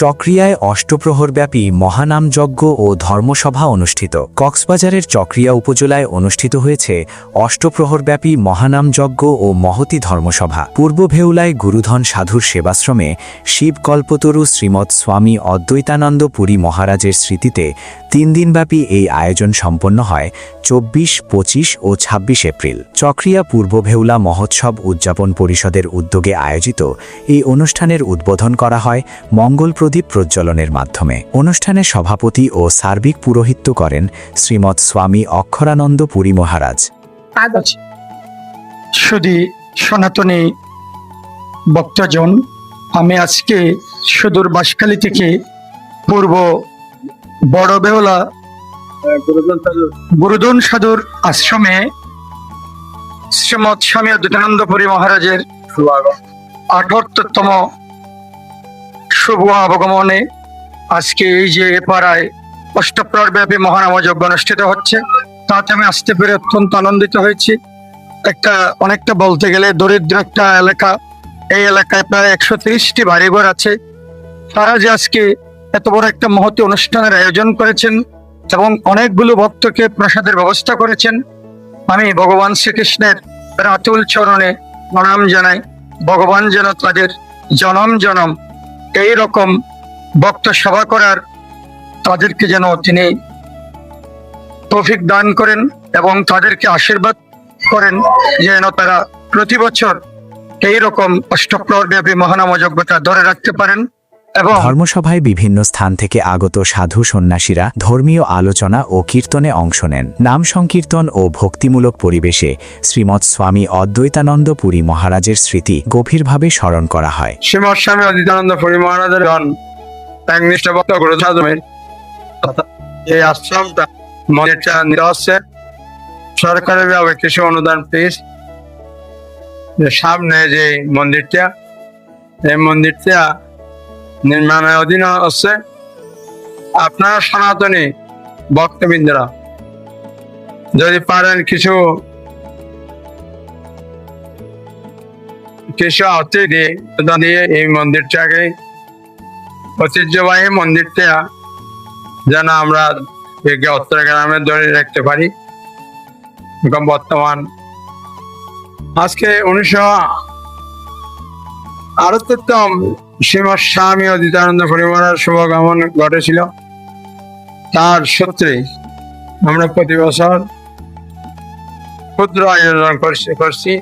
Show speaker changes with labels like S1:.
S1: চক্রিয়ায় অষ্টপ্রহরব্যাপী মহানামযজ্ঞ ও ধর্মসভা অনুষ্ঠিত। কক্সবাজারের চক্রিয়া উপজেলায় অনুষ্ঠিত হয়েছে অষ্টপ্রহরব্যাপী মহানামযজ্ঞ ও মহতী ধর্মসভা। পূর্ব ভেউলায় গুরুধন সাধুর সেবাশ্রমে শিবকল্পতরু শ্রীমৎ স্বামী অদ্বৈতানন্দ পুরী মহারাজের স্মৃতিতে 3 দিনব্যাপী এই আয়োজন সম্পন্ন হয় 24, 25 ও 26 এপ্রিল। চক্রিয়া পূর্ব ভেউলা মহোৎসব উদযাপন পরিষদের উদ্যোগে আয়োজিত এই অনুষ্ঠানের উদ্বোধন করা হয় মঙ্গল প্রদীপ প্রজ্বলনের মাধ্যমে। অনুষ্ঠানে সভাপতি ও সার্বিক পুরোহিত্য করেন শ্রীমৎ স্বামী অক্ষরানন্দ পুরী মহারাজ।
S2: শুধু সনাতনী ভক্তজন, আমি আজকে সুদূর বাঁশখালী থেকে পূর্ব বড় বেহুলা গুরুধন সাধুর আশ্রমে শ্রীমৎ স্বামী অদ্বৈতানন্দ পুরী মহারাজের 78তম শুভ আগমনে আজকে এই যে পাড়ায় অষ্টপ্রহরব্যাপী মহানামযজ্ঞ অনুষ্ঠিত হচ্ছে, তাতে আমি আসতে পেরে অত্যন্ত আনন্দিত হয়েছি। অনেকটা বলতে গেলে দরিদ্র একটা এলাকা, এই এলাকায় প্রায় 130টি বাড়িঘর আছে। তারা যে আজকে এত বড় একটা মহতী অনুষ্ঠানের আয়োজন করেছেন এবং অনেকগুলো ভক্তকে প্রসাদের ব্যবস্থা করেছেন, আমি ভগবান শ্রীকৃষ্ণের রাতুল চরণে প্রণাম জানাই। ভগবান যেন তাদের জনম জনম এই রকম ভক্ত সেবা করার তাদেরকে যেন তিনি তৌফিক দান করেন এবং তাদেরকে আশীর্বাদ করেন যেন তারা প্রতি বছর এইরকম অষ্টপ্রহরব্যাপী মহানামযজ্ঞটা ধরে রাখতে পারেন। এবং
S1: ধর্মসভায় বিভিন্ন স্থান থেকে আগত সাধু সন্ন্যাসীরা ধর্মীয় আলোচনা ও কীর্তনে অংশ নেন। নাম সংকীর্তন ও ভক্তিমূলক পরিবেশে শ্রীমৎ স্বামী অদ্বৈতানন্দ পুরী মহারাজের স্মৃতি গভীরভাবে স্মরণ করা হয়।
S2: শ্রীমৎ স্বামী অদ্বৈতানন্দ পুরী মহারাজের একনিষ্ঠ ভক্ত গুরু সাধুমের এই আশ্রমটা মন্দিরটা নিতে হচ্ছে সরকারের ভাবে কিছু অনুদান পেয়েছে। সামনে যে মন্দিরটা, এই মন্দিরটা নির্মাণের অধীন হচ্ছে। আপনারা সনাতনী ভক্তবৃন্দরা যদি পারেন কিছু অর্থ দিয়ে এই মন্দিরটাকে, ঐতিহ্যবাহী মন্দিরটা যেন আমরা গ্রামে ধরে রাখতে পারি। বর্তমান আজকে 1968তম শ্রীমৎ স্বামী অদ্বৈতানন্দ পুরী মহারাজ শুভগমন ঘটেছিল। তার সূত্রে আমরা প্রতি বছর ক্ষুদ্র আয়োজন করছি।